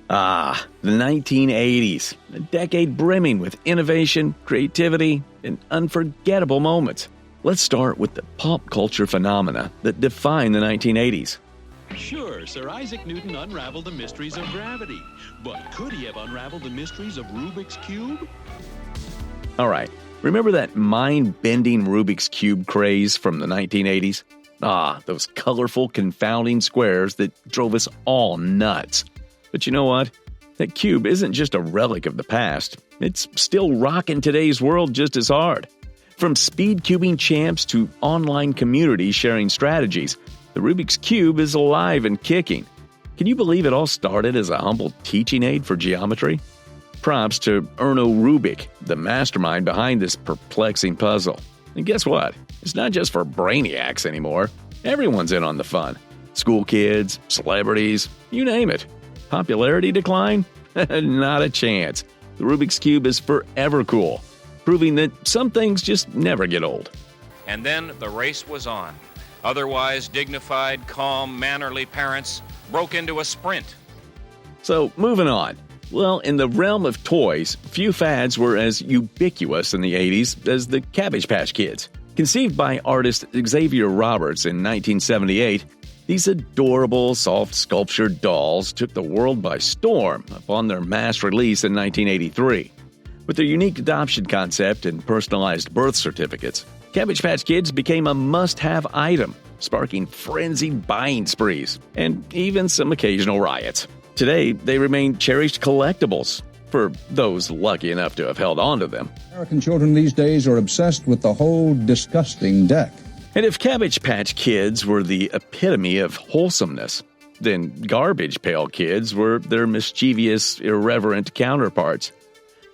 The 1980s, a decade brimming with innovation, creativity, and unforgettable moments. Let's start with the pop culture phenomena that defined the 1980s. Sure, Sir Isaac Newton unraveled the mysteries of gravity, but could he have unraveled the mysteries of Rubik's Cube? All right, remember that mind-bending Rubik's Cube craze from the 1980s? Those colorful, confounding squares that drove us all nuts. But you know what? That cube isn't just a relic of the past. It's still rocking today's world just as hard. From speed cubing champs to online communities sharing strategies, the Rubik's Cube is alive and kicking. Can you believe it all started as a humble teaching aid for geometry? Props to Erno Rubik, the mastermind behind this perplexing puzzle. And guess what? It's not just for brainiacs anymore. Everyone's in on the fun. School kids, celebrities, you name it. Popularity decline? Not a chance. The Rubik's Cube is forever cool, proving that some things just never get old. And then the race was on. Otherwise dignified, calm, mannerly parents broke into a sprint. So, moving on. Well, in the realm of toys, few fads were as ubiquitous in the 80s as the Cabbage Patch Kids. Conceived by artist Xavier Roberts in 1978, these adorable, soft sculptured dolls took the world by storm upon their mass release in 1983. With their unique adoption concept and personalized birth certificates, Cabbage Patch Kids became a must-have item, sparking frenzied buying sprees and even some occasional riots. Today, they remain cherished collectibles for those lucky enough to have held on to them. American children these days are obsessed with the whole disgusting deck. And if Cabbage Patch Kids were the epitome of wholesomeness, then Garbage Pail Kids were their mischievous, irreverent counterparts.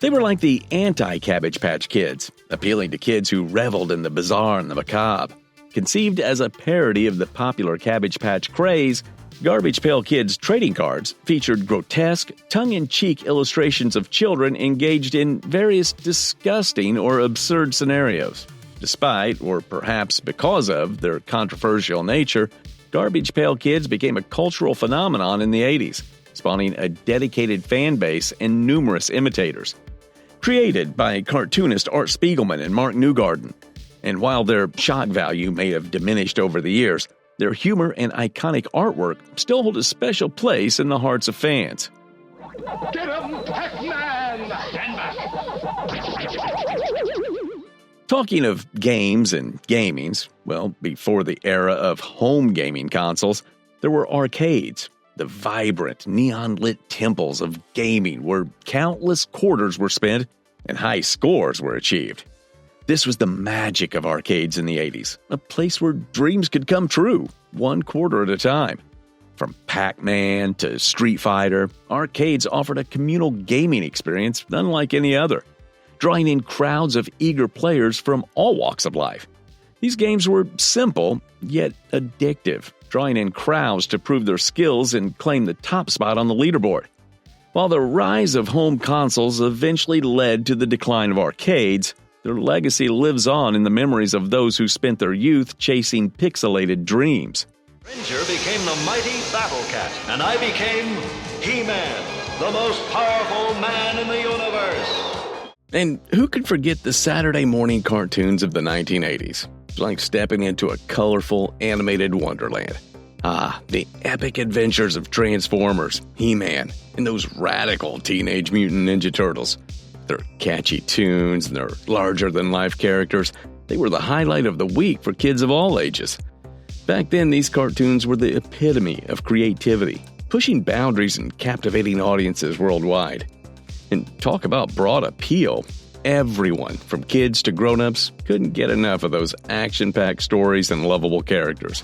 They were like the anti-Cabbage Patch Kids, appealing to kids who reveled in the bizarre and the macabre. Conceived as a parody of the popular Cabbage Patch craze, Garbage Pail Kids trading cards featured grotesque, tongue-in-cheek illustrations of children engaged in various disgusting or absurd scenarios. Despite, or perhaps because of, their controversial nature, Garbage Pail Kids became a cultural phenomenon in the 80s, spawning a dedicated fan base and numerous imitators. Created by cartoonist Art Spiegelman and Mark Newgarden. And while their shock value may have diminished over the years, their humor and iconic artwork still hold a special place in the hearts of fans. Get him, Pac-Man! Stand back! Talking of games and gamings, well, before the era of home gaming consoles, there were arcades, the vibrant, neon-lit temples of gaming where countless quarters were spent and high scores were achieved. This was the magic of arcades in the 80s, a place where dreams could come true, one quarter at a time. From Pac-Man to Street Fighter, arcades offered a communal gaming experience unlike any other, drawing in crowds of eager players from all walks of life. These games were simple, yet addictive, drawing in crowds to prove their skills and claim the top spot on the leaderboard. While the rise of home consoles eventually led to the decline of arcades, their legacy lives on in the memories of those who spent their youth chasing pixelated dreams. Ranger became the mighty Battle Cat, and I became He-Man, the most powerful man in the universe. And who could forget the Saturday morning cartoons of the 1980s? It's like stepping into a colorful, animated wonderland. The epic adventures of Transformers, He-Man, and those radical Teenage Mutant Ninja Turtles. Their catchy tunes and their larger-than-life characters, they were the highlight of the week for kids of all ages. Back then, these cartoons were the epitome of creativity, pushing boundaries and captivating audiences worldwide. And talk about broad appeal. Everyone, from kids to grown-ups, couldn't get enough of those action-packed stories and lovable characters.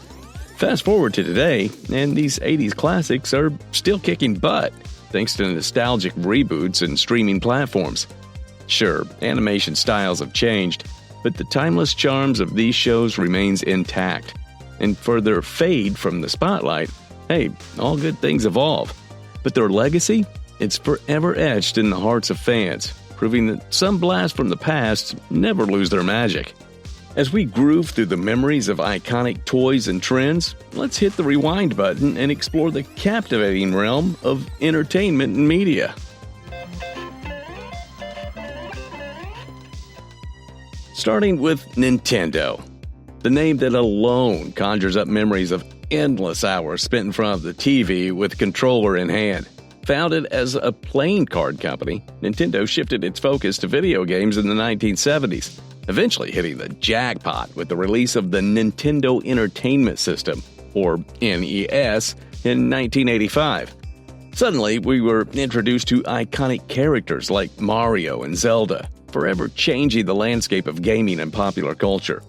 Fast forward to today, and these 80s classics are still kicking butt, thanks to nostalgic reboots and streaming platforms. Sure, animation styles have changed, but the timeless charms of these shows remains intact. And for their fade from the spotlight, hey, all good things evolve. But their legacy? It's forever etched in the hearts of fans, proving that some blasts from the past never lose their magic. As we groove through the memories of iconic toys and trends, let's hit the rewind button and explore the captivating realm of entertainment and media. Starting with Nintendo, the name that alone conjures up memories of endless hours spent in front of the TV with controller in hand. Founded as a playing card company, Nintendo shifted its focus to video games in the 1970s, eventually hitting the jackpot with the release of the Nintendo Entertainment System, or NES, in 1985. Suddenly, we were introduced to iconic characters like Mario and Zelda, forever changing the landscape of gaming and popular culture.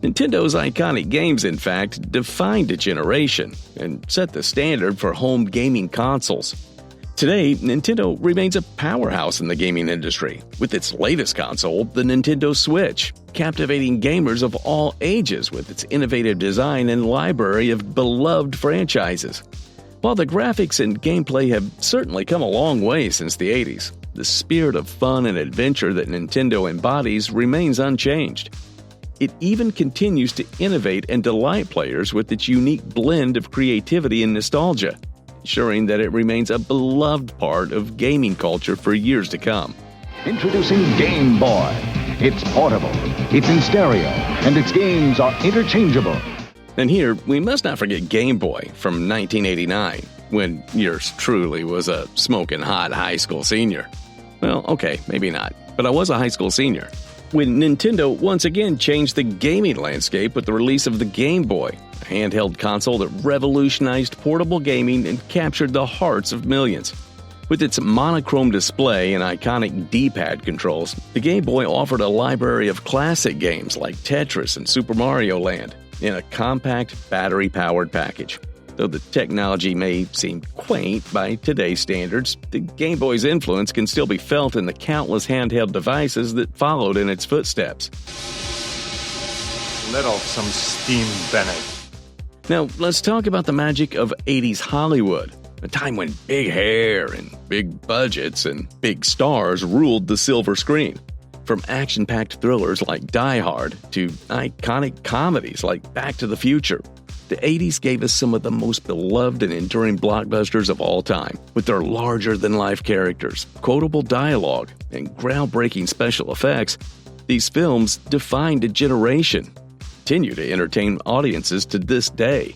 Nintendo's iconic games, in fact, defined a generation and set the standard for home gaming consoles. Today, Nintendo remains a powerhouse in the gaming industry, with its latest console, the Nintendo Switch, captivating gamers of all ages with its innovative design and library of beloved franchises. While the graphics and gameplay have certainly come a long way since the 80s, the spirit of fun and adventure that Nintendo embodies remains unchanged. It even continues to innovate and delight players with its unique blend of creativity and nostalgia, ensuring that it remains a beloved part of gaming culture for years to come. Introducing Game Boy. It's portable, it's in stereo, and its games are interchangeable. And here, we must not forget Game Boy from 1989, when yours truly was a smoking hot high school senior. Well, okay, maybe not, but I was a high school senior. When Nintendo once again changed the gaming landscape with the release of the Game Boy, a handheld console that revolutionized portable gaming and captured the hearts of millions. With its monochrome display and iconic D-pad controls, the Game Boy offered a library of classic games like Tetris and Super Mario Land in a compact, battery-powered package. Though the technology may seem quaint by today's standards, the Game Boy's influence can still be felt in the countless handheld devices that followed in its footsteps. Let off some steam, Bennett. Now, let's talk about the magic of 80s Hollywood, a time when big hair and big budgets and big stars ruled the silver screen. From action-packed thrillers like Die Hard to iconic comedies like Back to the Future, the 80s gave us some of the most beloved and enduring blockbusters of all time. With their larger-than-life characters, quotable dialogue, and groundbreaking special effects, these films defined a generation, continue to entertain audiences to this day.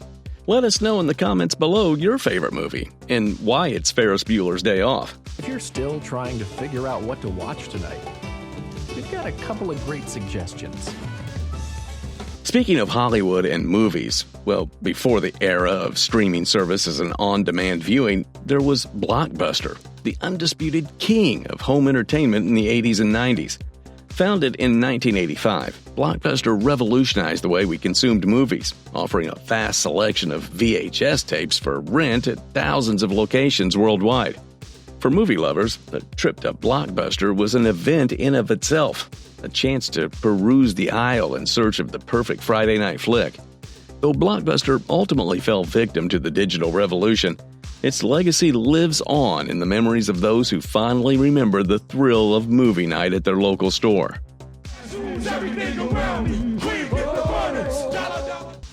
Let us know in the comments below your favorite movie and why it's Ferris Bueller's Day Off. If you're still trying to figure out what to watch tonight, we've got a couple of great suggestions. Speaking of Hollywood and movies, well, before the era of streaming services and on-demand viewing, there was Blockbuster, the undisputed king of home entertainment in the 80s and 90s. Founded in 1985, Blockbuster revolutionized the way we consumed movies, offering a vast selection of VHS tapes for rent at thousands of locations worldwide. For movie lovers, a trip to Blockbuster was an event in of itself, a chance to peruse the aisle in search of the perfect Friday night flick. Though Blockbuster ultimately fell victim to the digital revolution, its legacy lives on in the memories of those who fondly remember the thrill of movie night at their local store.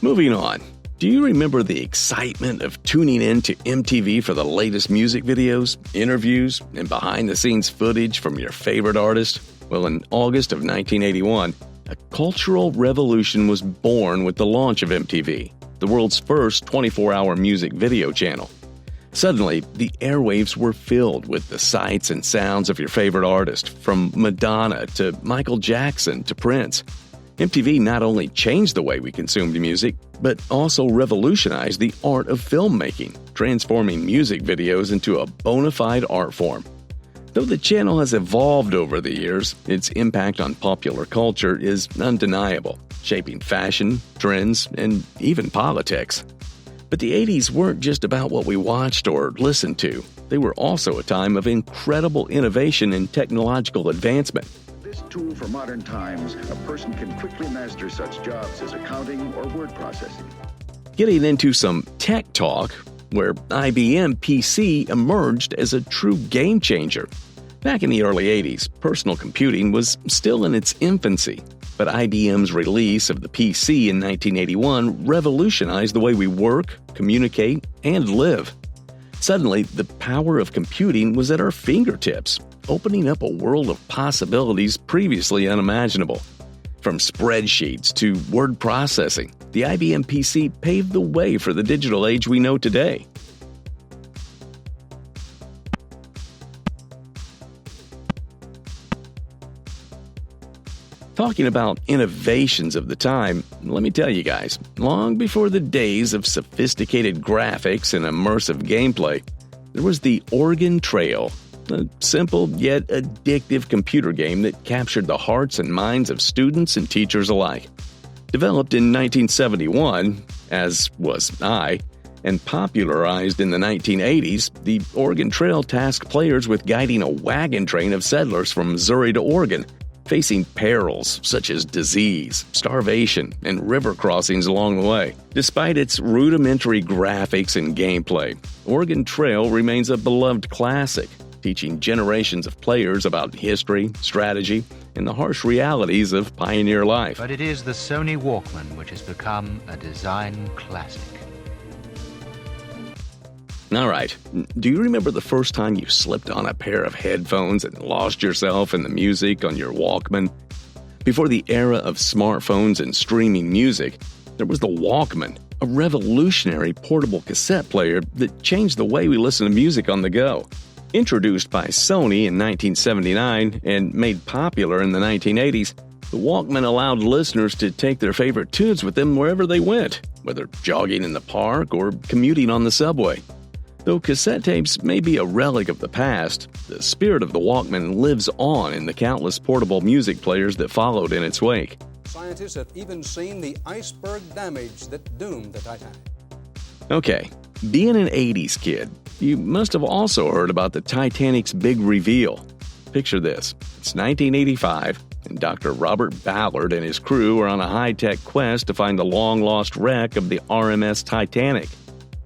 Moving on, do you remember the excitement of tuning in to MTV for the latest music videos, interviews, and behind-the-scenes footage from your favorite artist? Well, in August of 1981, a cultural revolution was born with the launch of MTV, the world's first 24-hour music video channel. Suddenly, the airwaves were filled with the sights and sounds of your favorite artist, from Madonna to Michael Jackson to Prince. MTV not only changed the way we consumed music, but also revolutionized the art of filmmaking, transforming music videos into a bona fide art form. Though the channel has evolved over the years, its impact on popular culture is undeniable, shaping fashion, trends, and even politics. But the 80s weren't just about what we watched or listened to. They were also a time of incredible innovation and technological advancement. This tool for modern times, a person can quickly master such jobs as accounting or word processing. Getting into some tech talk, where IBM PC emerged as a true game changer. Back in the early 80s, personal computing was still in its infancy, But IBM's release of the PC in 1981 revolutionized the way we work, communicate, and live. Suddenly, the power of computing was at our fingertips, opening up a world of possibilities previously unimaginable. From spreadsheets to word processing, the IBM PC paved the way for the digital age we know today. Talking about innovations of the time, let me tell you guys, long before the days of sophisticated graphics and immersive gameplay, there was the Oregon Trail, a simple yet addictive computer game that captured the hearts and minds of students and teachers alike. Developed in 1971, as was I, and popularized in the 1980s, the Oregon Trail tasked players with guiding a wagon train of settlers from Missouri to Oregon, facing perils such as disease, starvation, and river crossings along the way. Despite its rudimentary graphics and gameplay, Oregon Trail remains a beloved classic, teaching generations of players about history, strategy, and the harsh realities of pioneer life. But it is the Sony Walkman which has become a design classic. All right, do you remember the first time you slipped on a pair of headphones and lost yourself in the music on your Walkman? Before the era of smartphones and streaming music, there was the Walkman, a revolutionary portable cassette player that changed the way we listen to music on the go. Introduced by Sony in 1979 and made popular in the 1980s, the Walkman allowed listeners to take their favorite tunes with them wherever they went, whether jogging in the park or commuting on the subway. Though cassette tapes may be a relic of the past, the spirit of the Walkman lives on in the countless portable music players that followed in its wake. Scientists have even seen the iceberg damage that doomed the Titanic. Okay, being an 80s kid, you must have also heard about the Titanic's big reveal. Picture this, it's 1985, and Dr. Robert Ballard and his crew are on a high-tech quest to find the long-lost wreck of the RMS Titanic.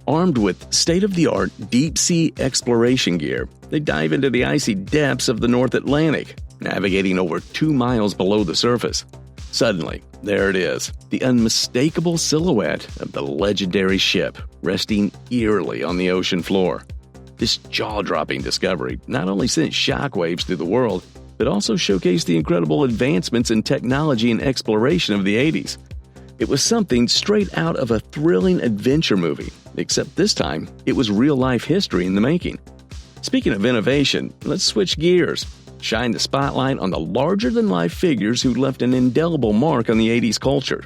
Armed with state-of-the-art deep-sea exploration gear, they dive into the icy depths of the North Atlantic, navigating over 2 miles below the surface. Suddenly, there it is, the unmistakable silhouette of the legendary ship resting eerily on the ocean floor. This jaw-dropping discovery not only sent shockwaves through the world, but also showcased the incredible advancements in technology and exploration of the 80s. It was something straight out of a thrilling adventure movie, except this time, it was real-life history in the making. Speaking of innovation, let's switch gears. Shine the spotlight on the larger-than-life figures who left an indelible mark on the 80s culture.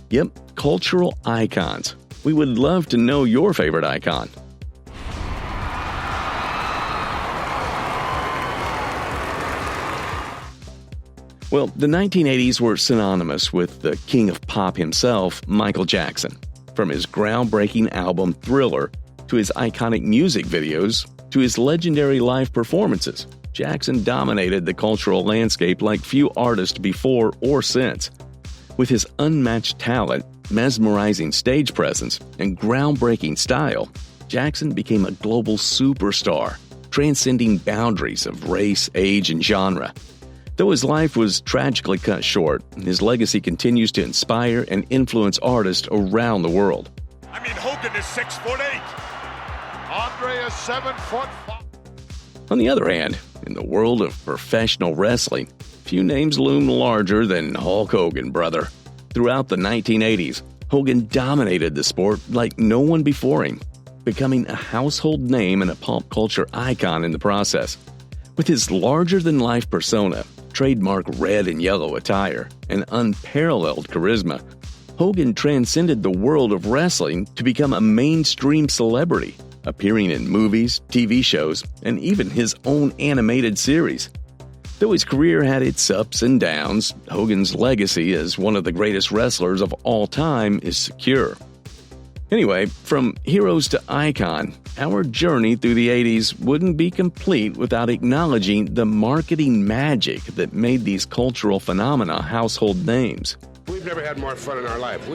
Yep, cultural icons. We would love to know your favorite icon. Well, the 1980s were synonymous with the king of pop himself, Michael Jackson. From his groundbreaking album Thriller, to his iconic music videos, to his legendary live performances, Jackson dominated the cultural landscape like few artists before or since. With his unmatched talent, mesmerizing stage presence, and groundbreaking style, Jackson became a global superstar, transcending boundaries of race, age, and genre. Though his life was tragically cut short, his legacy continues to inspire and influence artists around the world. I mean, Hogan is 6'8". Andre is 7'5". On the other hand, in the world of professional wrestling, few names loom larger than Hulk Hogan, brother. Throughout the 1980s, Hogan dominated the sport like no one before him, becoming a household name and a pop culture icon in the process. With his larger-than-life persona, trademark red and yellow attire, and unparalleled charisma, Hogan transcended the world of wrestling to become a mainstream celebrity, appearing in movies, TV shows, and even his own animated series. Though his career had its ups and downs, Hogan's legacy as one of the greatest wrestlers of all time is secure. Anyway, from heroes to icon, our journey through the 80s wouldn't be complete without acknowledging the marketing magic that made these cultural phenomena household names. We've never had more fun in our life.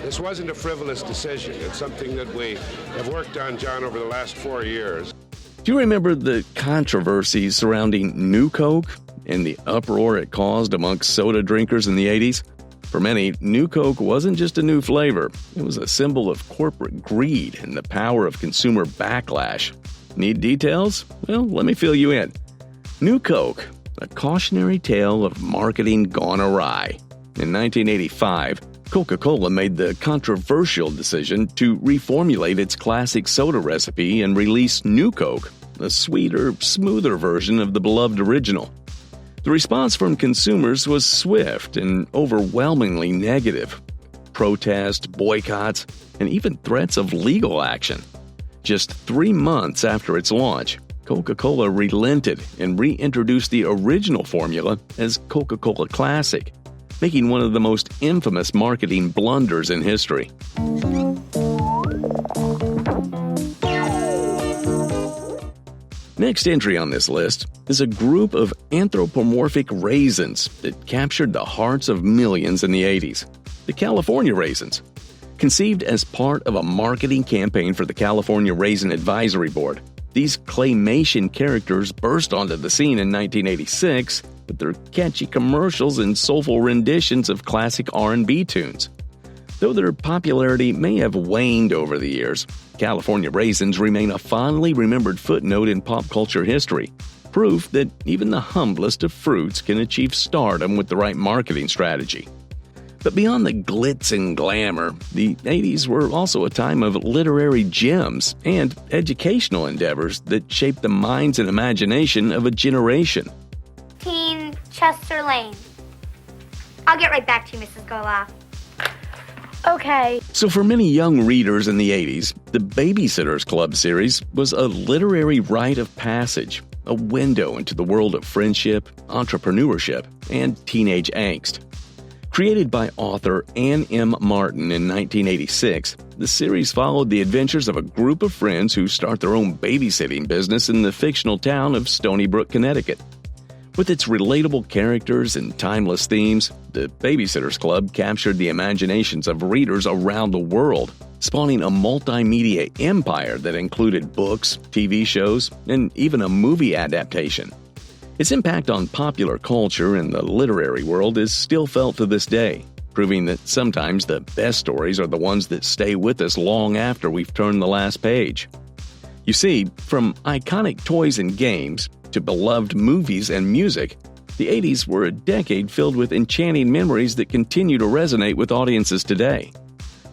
This wasn't a frivolous decision. It's something that we have worked on, John, over the last 4 years. Do you remember the controversy surrounding New Coke and the uproar it caused amongst soda drinkers in the 80s? For many, New Coke wasn't just a new flavor. It was a symbol of corporate greed and the power of consumer backlash. Need details? Well, let me fill you in. New Coke, a cautionary tale of marketing gone awry. In 1985, Coca-Cola made the controversial decision to reformulate its classic soda recipe and release New Coke, a sweeter, smoother version of the beloved original. The response from consumers was swift and overwhelmingly negative. Protests, boycotts, and even threats of legal action. Just 3 months after its launch, Coca-Cola relented and reintroduced the original formula as Coca-Cola Classic, making one of the most infamous marketing blunders in history. Next entry on this list is a group of anthropomorphic raisins that captured the hearts of millions in the 80s. The California Raisins. Conceived as part of a marketing campaign for the California Raisin Advisory Board, these claymation characters burst onto the scene in 1986 with their catchy commercials and soulful renditions of classic R&B tunes. Though their popularity may have waned over the years, California Raisins remain a fondly remembered footnote in pop culture history, proof that even the humblest of fruits can achieve stardom with the right marketing strategy. But beyond the glitz and glamour, the 80s were also a time of literary gems and educational endeavors that shaped the minds and imagination of a generation. Teen Chester Lane. I'll get right back to you, Mrs. Goloff. Okay. So for many young readers in the 80s, the Babysitter's Club series was a literary rite of passage, a window into the world of friendship, entrepreneurship, and teenage angst. Created by author Ann M. Martin in 1986, the series followed the adventures of a group of friends who start their own babysitting business in the fictional town of Stony Brook, Connecticut. With its relatable characters and timeless themes, the Babysitter's Club captured the imaginations of readers around the world, spawning a multimedia empire that included books, TV shows, and even a movie adaptation. Its impact on popular culture and the literary world is still felt to this day, proving that sometimes the best stories are the ones that stay with us long after we've turned the last page. You see, from iconic toys and games to beloved movies and music, the 80s were a decade filled with enchanting memories that continue to resonate with audiences today.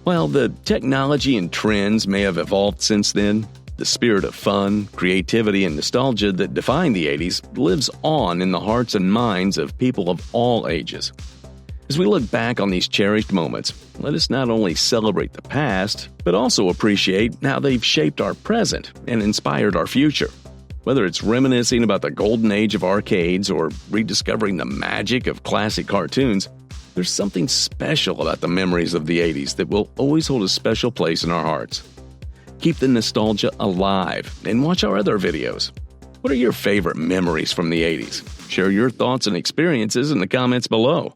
While the technology and trends may have evolved since then, the spirit of fun, creativity, and nostalgia that defined the 80s lives on in the hearts and minds of people of all ages. As we look back on these cherished moments, let us not only celebrate the past, but also appreciate how they've shaped our present and inspired our future. Whether it's reminiscing about the golden age of arcades or rediscovering the magic of classic cartoons, there's something special about the memories of the 80s that will always hold a special place in our hearts. Keep the nostalgia alive and watch our other videos. What are your favorite memories from the 80s? Share your thoughts and experiences in the comments below.